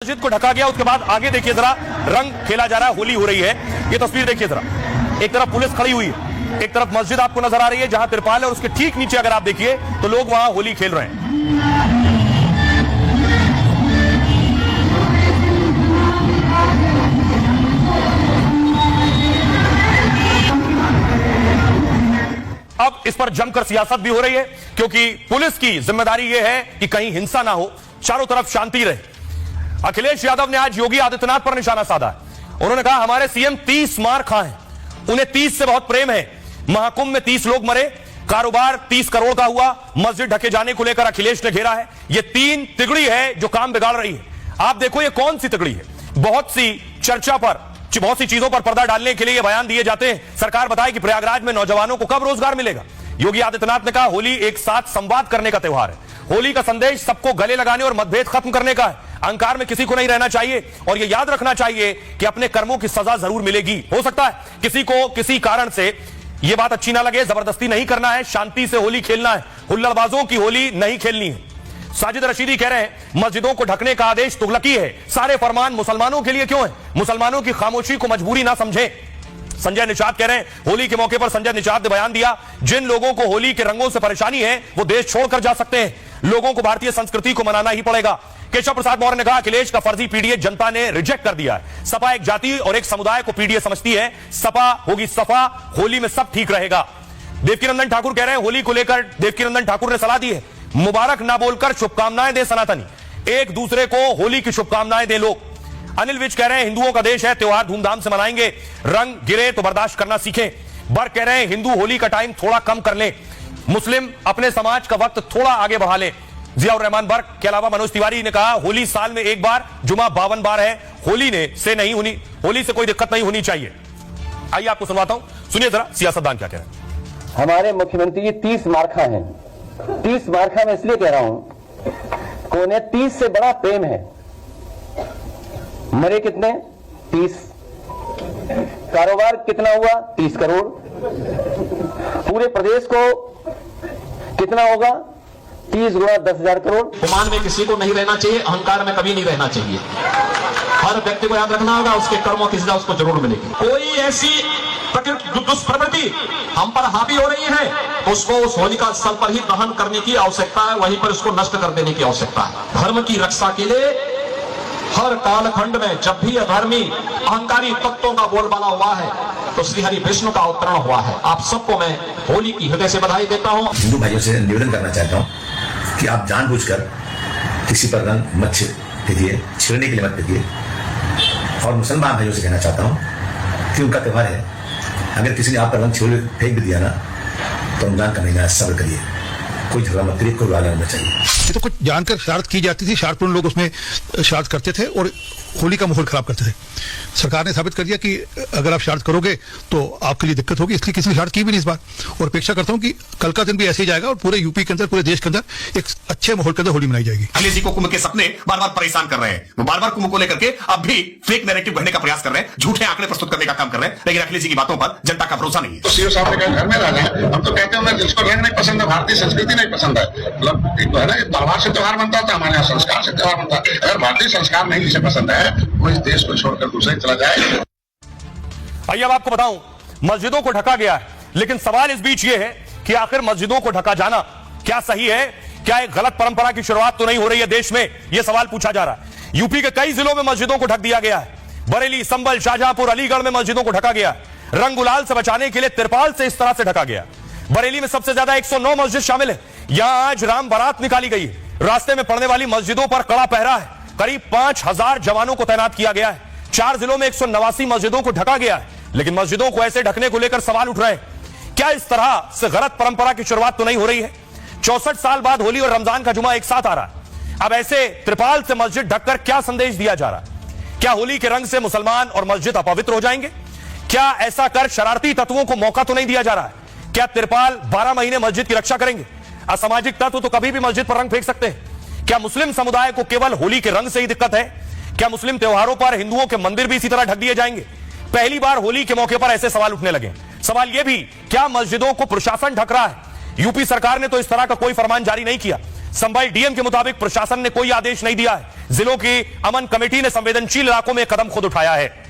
मस्जिद को ढका गया, उसके बाद आगे देखिए जरा रंग खेला जा रहा है, होली हो रही है। ये तस्वीर देखिए जरा, एक तरफ पुलिस खड़ी हुई है, एक तरफ मस्जिद आपको नजर आ रही है जहां तिरपाल है, और उसके ठीक नीचे अगर आप देखिए तो लोग वहां होली खेल रहे हैं। अब इस पर जमकर सियासत भी हो रही है, क्योंकि पुलिस की जिम्मेदारी यह है कि कहीं हिंसा ना हो, चारों तरफ शांति रहे। अखिलेश यादव ने आज योगी आदित्यनाथ पर निशाना साधा है। उन्होंने कहा हमारे सीएम 30 मार खाए हैं, उन्हें 30 से बहुत प्रेम है। महाकुंभ में 30 लोग मरे, कारोबार 30 करोड़ का हुआ, मस्जिद ढके जाने को लेकर अखिलेश ने घेरा है। यह 3 तिगड़ी है जो काम बिगाड़ रही है। आप देखो ये कौन सी तिगड़ी है। बहुत सी चर्चा पर, बहुत सी चीजों पर पर्दा डालने के लिए ये बयान दिए जाते हैं। सरकार बताए कि प्रयागराज में नौजवानों को कब रोजगार मिलेगा। योगी आदित्यनाथ ने कहा होली एक साथ संवाद करने का त्योहार है। होली का संदेश सबको गले लगाने और मतभेद खत्म करने का है। अहंकार में किसी को नहीं रहना चाहिए, और यह याद रखना चाहिए कि अपने कर्मों की सजा जरूर मिलेगी। हो सकता है किसी को किसी कारण से यह बात अच्छी ना लगे, जबरदस्ती नहीं करना है, शांति से होली खेलना है, हुल्लड़बाजों की होली नहीं खेलनी है। साजिद रशीदी कह रहे हैं मस्जिदों को ढकने का आदेश तुगलकी है, सारे फरमान मुसलमानों के लिए क्यों है, मुसलमानों की खामोशी को मजबूरी ना समझें। संजय निषाद कह रहे हैं होली के मौके पर संजय निषाद ने बयान दिया, जिन लोगों को होली के रंगों से परेशानी है वो देश छोड़कर जा सकते हैं, लोगों को भारतीय संस्कृति को मनाना ही पड़ेगा। केशव प्रसाद मौर्य ने कहा अखिलेश का फर्जी पीडीए जनता ने रिजेक्ट कर दिया है। सपा एक जाति और एक समुदाय को पीडीए समझती है, सपा होगी सफा, होली में सब ठीक रहेगा। देवकीनंदन ठाकुर कह रहे हैं होली को लेकर देवकीनंदन ठाकुर ने सलाह दी है, मुबारक ना बोलकर शुभकामनाएं दे सनातनी, एक दूसरे को होली की शुभकामनाएं दे लोग। अनिल विज कह रहे हैं हिंदुओं का देश है, त्योहार धूमधाम से मनाएंगे, रंग गिरे तो बर्दाश्त करना सीखें। बर्क कह रहे हैं हिंदू होली का टाइम थोड़ा कम कर ले, मुस्लिम अपने समाज का वक्त थोड़ा आगे बढ़ा ले। जियाउर रहमान बर्क के अलावा मनोज तिवारी ने कहा होली साल में एक बार, जुमा 52 बार है, होली से कोई दिक्कत नहीं होनी चाहिए। आइए आपको सुनवाता हूं, सुनिए जरा सियासतदान क्या कह रहे हैं। हमारे मुख्यमंत्री जी 30 मार्खा हैं। 30 मार्खा मैं इसलिए कह रहा हूं कि उन्हें 30 से बड़ा प्रेम है। मरे कितने? 30। कारोबार कितना हुआ? 30 करोड़। पूरे प्रदेश को कितना होगा? 30 गुणा 10,000 करोड़। गुमान में किसी को नहीं रहना चाहिए, अहंकार में कभी नहीं रहना चाहिए। हर व्यक्ति को याद रखना होगा उसके कर्मों की सजा उसको जरूर मिलेगी। कोई ऐसी दुष्प्रवृत्ति हम पर हावी हो रही है, उसको उस होलिका स्थल पर ही दहन करने की आवश्यकता है, वहीं पर उसको नष्ट कर देने की आवश्यकता है। धर्म की रक्षा के लिए हर कालखंड में जब भी अधर्मी अहंकारी तत्वों का बोलबाला हुआ है तो श्री हरि विष्णु का अवतरण हुआ है। आप सबको मैं होली की हृदय से बधाई देता हूं। हिंदू भाइयों से निवेदन करना चाहता हूं कि आप जानबूझकर किसी पर रंग मत फेंकिए, छेड़ने के लिए मत फेंकिए। और मुसलमान भाइयों से कहना चाहता हूं कि उनका त्योहार है, अगर किसी ने आप पर रंग फेंक भी दिया ना तो रमजान का महीना सब्र करिए, कोई झगड़ा मत करिए, कोई विवाद होना चाहिए। ये तो कुछ जानकर शरारत की जाती थी, शरारतपूर्ण लोग उसमें शरारत करते थे और होली का माहौल खराब करते थे। सरकार ने साबित कर दिया कि अगर आप शरारत करोगे तो आपके लिए दिक्कत होगी, इसलिए किसी ने शरारत की भी नहीं इस बार। और अपेक्षा करता हूं कि कल का दिन भी ऐसे ही जाएगा और पूरे यूपी के अंदर, पूरे देश के अंदर एक अच्छे माहौल के अंदर होली मनाई जाएगी। अखिलेश जी को कुंभ के सपने बार बार परेशान कर रहे हैं, वो बार बार कुंभ को लेकर के अब भी फेक नैरेटिव गढ़ने का प्रयास कर रहे हैं, झूठे आंकड़े प्रस्तुत करने का काम कर रहे हैं, लेकिन अखिलेश जी की बातों पर जनता का भरोसा नहीं है। तो सीओ साहब ने कहा घर में रह जाए, हम तो कहते हैं जिसको रंग नहीं पसंद है, भारतीय संस्कृति नहीं पसंद है, मतलब एक है ना, त्योहार से त्योहार बनता था, हमारे यहाँ संस्कार से त्योहार बनता है। अगर भारतीय संस्कार नहीं जिसे पसंद है वो इस देश को छोड़कर दूसरे चला जाए। आइए अब आपको बताऊं, मस्जिदों को ढका गया है, लेकिन सवाल इस बीच ये है कि आखिर मस्जिदों को ढका जाना क्या सही है? क्या एक गलत परंपरा की शुरुआत तो नहीं हो रही है देश में? यह सवाल पूछा जा रहा है। यूपी के कई जिलों में मस्जिदों को ढक दिया गया है। बरेली, संभल, शाहजहांपुर, अलीगढ़ में मस्जिदों को ढका गया। रंग गुलाल से बचाने के लिए तिरपाल से इस तरह से ढका गया। बरेली में सबसे ज्यादा 109 मस्जिद शामिल है। यहां आज राम बारात निकाली गई है। रास्ते में पड़ने वाली मस्जिदों पर कड़ा पहरा है। करीब 5000 जवानों को तैनात किया गया है। 4 जिलों में 189 मस्जिदों को ढका गया है, लेकिन मस्जिदों को ऐसे ढकने को लेकर सवाल उठ रहे हैं, क्या इस तरह से गलत परंपरा की शुरुआत तो नहीं हो रही है? 64 साल बाद होली और रमजान का जुमा एक साथ आ रहा है। अब ऐसे त्रिपाल से मस्जिद ढककर क्या संदेश दिया जा रहा है? क्या होली के रंग से मुसलमान और मस्जिद अपवित्र हो जाएंगे? क्या ऐसा कर शरारती तत्वों को मौका तो नहीं दिया जा रहा है? क्या त्रिपाल 12 महीने मस्जिद की रक्षा करेंगे? असामाजिक तत्व तो कभी भी मस्जिद पर रंग फेंक सकते हैं। क्या मुस्लिम समुदाय को केवल होली के रंग से ही दिक्कत है? क्या मुस्लिम त्योहारों पर हिंदुओं के मंदिर भी इसी तरह ढक दिए जाएंगे? पहली बार होली के मौके पर ऐसे सवाल उठने लगे। सवाल यह भी, क्या मस्जिदों को प्रशासन ढक रहा है? यूपी सरकार ने तो इस तरह का कोई फरमान जारी नहीं किया। संभल डीएम के मुताबिक प्रशासन ने कोई आदेश नहीं दिया है। जिलों की अमन कमेटी ने संवेदनशील इलाकों में कदम खुद उठाया है।